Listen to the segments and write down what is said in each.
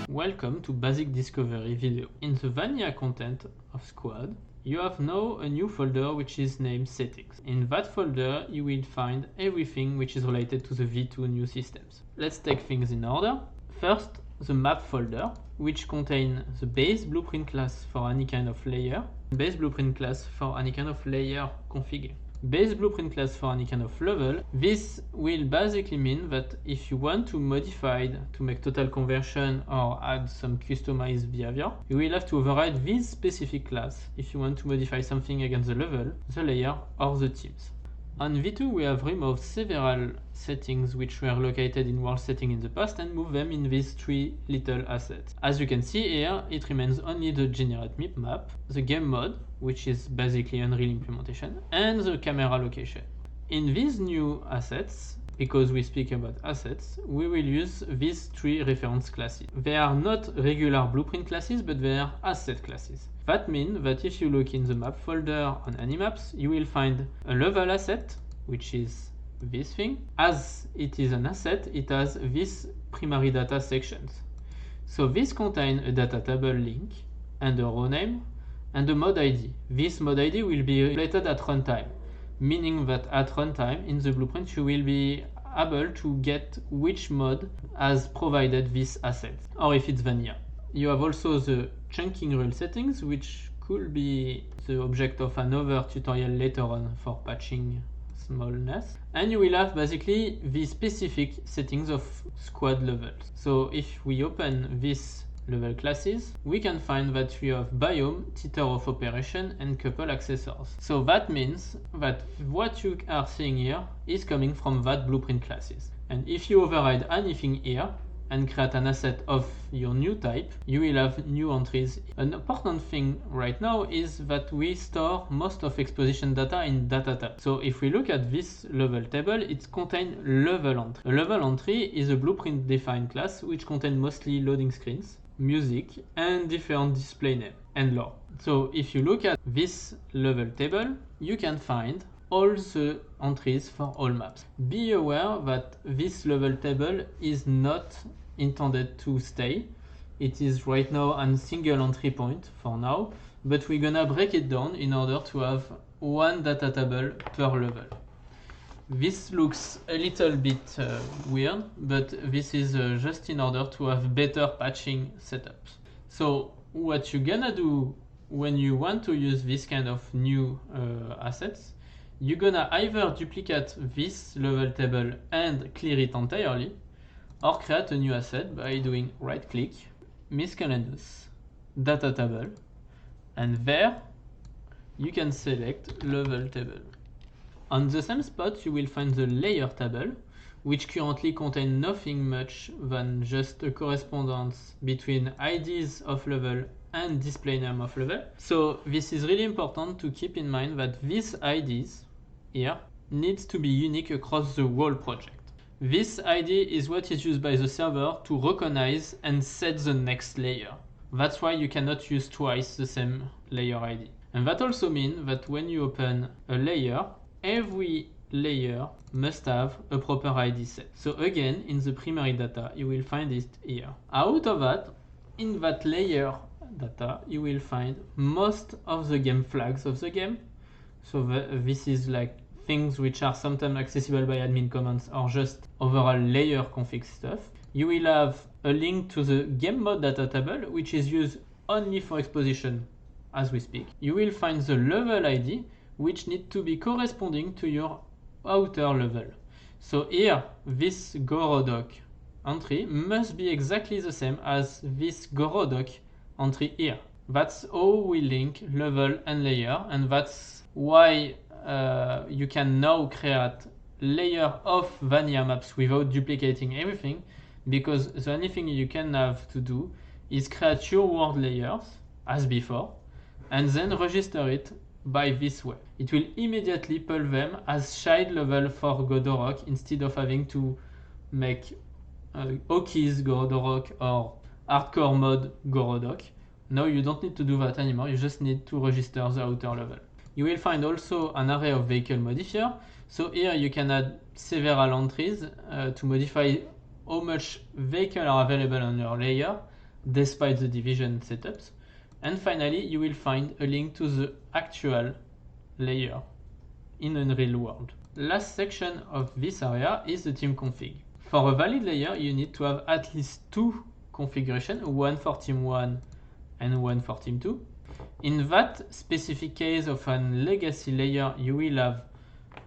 Welcome to Basic Discovery video. In the vanilla content of Squad, you have now a new folder which is named Settings. In that folder, you will find everything which is related to the V2 new systems. Let's take things in order. First, the map folder, which contains the base blueprint class for any kind of layer, base blueprint class for any kind of layer config. Base blueprint class for any kind of level. This will basically mean that if you want to modify to make total conversion or add some customized behavior, you will have to override this specific class if you want to modify something against the level, the layer, or the teams. On V2, we have removed several settings which were located in world setting in the past and moved them in these three little assets. As you can see here, it remains only the generate map, the game mode, which is basically Unreal implementation, and the camera location. In these new assets, because we speak about assets, we will use these three reference classes. They are not regular blueprint classes, but they are asset classes. That means that if you look in the map folder on any maps, you will find a level asset, which is this thing. As it is an asset, it has these primary data sections. So this contains a data table link and a row name and a mod ID. This mod ID will be related at runtime, meaning that at runtime in the blueprint you will be able to get which mod has provided this asset, or if it's vanilla. You have also the chunking rule settings, which could be the object of another tutorial later on for patching smallness. And you will have basically the specific settings of squad levels. So if we open this level classes, we can find that we have biome, theater of operation, and couple accessors. So that means that what you are seeing here is coming from that blueprint classes. And if you override anything here and create an asset of your new type, you will have new entries. An important thing right now is that we store most of exposition data in data tab. So if we look at this level table, it contains level entry. A level entry is a blueprint defined class which contains mostly loading screens, music, and different display name and lore. So if you look at this level table, you can find all the entries for all maps. Be aware that this level table is not intended to stay. It is right now a single entry point for now, but we're gonna break it down in order to have one data table per level. This looks a little bit weird, but this is just in order to have better patching setups. So what you're gonna do when you want to use this kind of new assets, you're gonna either duplicate this level table and clear it entirely, or create a new asset by doing right click, miscellaneous, data table, and there you can select level table. On the same spot you will find the layer table, which currently contains nothing much than just a correspondence between IDs of level and display name of level. So this is really important to keep in mind that these IDs here needs to be unique across the whole project. This ID is what is used by the server to recognize and set the next layer. That's why you cannot use twice the same layer ID. And that also means that when you open a layer, every layer must have a proper ID set. So again, in the primary data, you will find it here. Out of that, in that layer data, you will find most of the game flags of the game. So this is like things which are sometimes accessible by admin commands or just overall layer config stuff. You will have a link to the game mode data table, which is used only for exposition as we speak. You will find the level ID, which need to be corresponding to your outer level. So here, this Gorodok entry must be exactly the same as this Gorodok entry here. That's how we link level and layer, and that's why you can now create layer of vanilla maps without duplicating everything, because the only thing you can have to do is create your world layers as before and then register it by this way. It will immediately pull them as child level for Godorok instead of having to make Oki's Gorodok or hardcore mode Gorodok. Now you don't need to do that anymore, you just need to register the outer level. You will find also an array of vehicle modifier. So here you can add several entries to modify how much vehicle are available on your layer despite the division setups. And finally, you will find a link to the actual layer in Unreal World. Last section of this area is the team config. For a valid layer, you need to have at least two configurations, one for team 1 and one for team 2. In that specific case of a legacy layer, you will have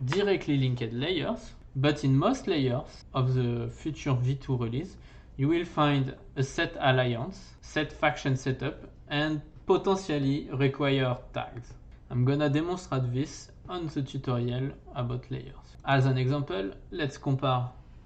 directly linked layers, but in most layers of the future V2 release, you will find a set alliance, set faction setup, and potentially require tags. I'm gonna demonstrate this on the tutorial about layers. As an example, let's compare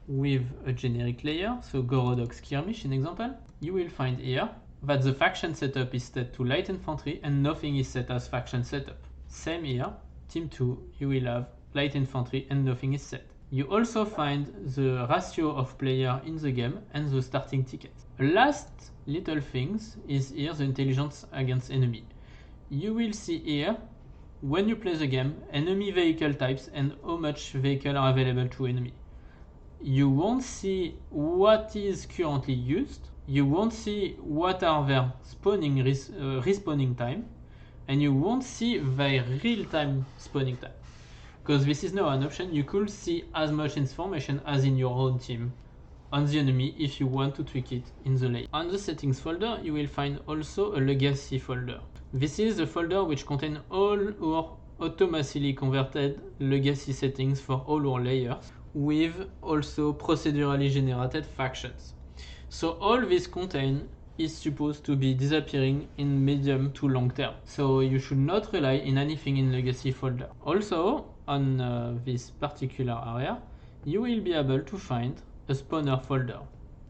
with a generic layer, so Gorodok Skirmish in example. You will find here that the faction setup is set to light infantry and nothing is set as faction setup. Same here, team 2, you will have light infantry and nothing is set. You also find the ratio of player in the game and the starting tickets. Last little things is here the intelligence against enemy. You will see here, when you play the game, enemy vehicle types and how much vehicle are available to enemy. You won't see what is currently used, you won't see what are their spawning respawning time, and you won't see their real-time spawning time. Because this is now an option, you could see as much information as in your own team on the enemy if you want to tweak it in the layer. On the settings folder, you will find also a legacy folder. This is the folder which contains all our automatically converted legacy settings for all our layers, with also procedurally generated factions. So all this content is supposed to be disappearing in medium to long term. So you should not rely in anything in legacy folder. Also, on this particular area, you will be able to find a spawner folder.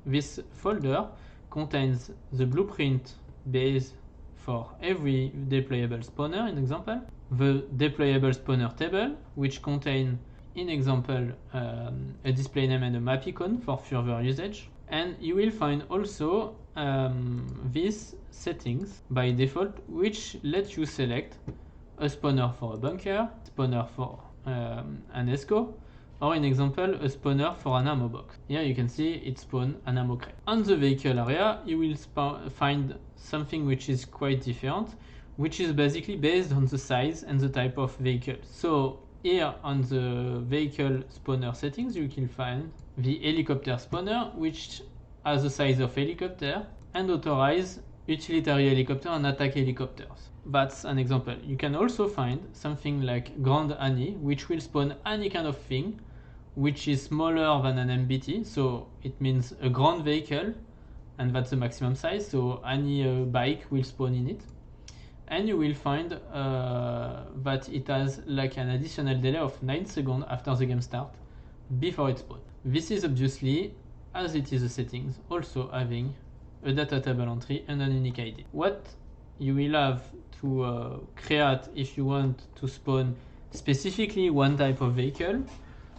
This folder contains the blueprint base for every deployable spawner, in example, the deployable spawner table, which contain, in example, a display name and a map icon for further usage. And you will find also these settings by default, which let you select a spawner for a bunker, spawner for an ESCO, or in example a spawner for an ammo box. Here you can see it spawn an ammo crate. On the vehicle area, you will find something which is quite different, which is basically based on the size and the type of vehicle. So here on the vehicle spawner settings, you can find the helicopter spawner, which has the size of helicopter and authorize utilitary helicopter and attack helicopters. That's an example. You can also find something like Grand Annie, which will spawn any kind of thing which is smaller than an MBT, so it means a ground vehicle, and that's the maximum size, so any bike will spawn in it. And you will find that it has like an additional delay of 9 seconds after the game start, before it spawns. This is obviously, as it is the settings, also having a data table entry and an unique ID. What you will have to create if you want to spawn specifically one type of vehicle,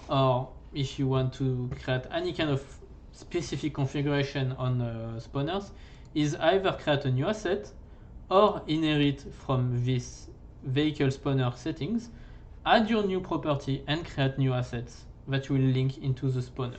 or if you want to create any kind of specific configuration on spawners, is either create a new asset or inherit from this vehicle spawner settings, add your new property and create new assets that will link into the spawner.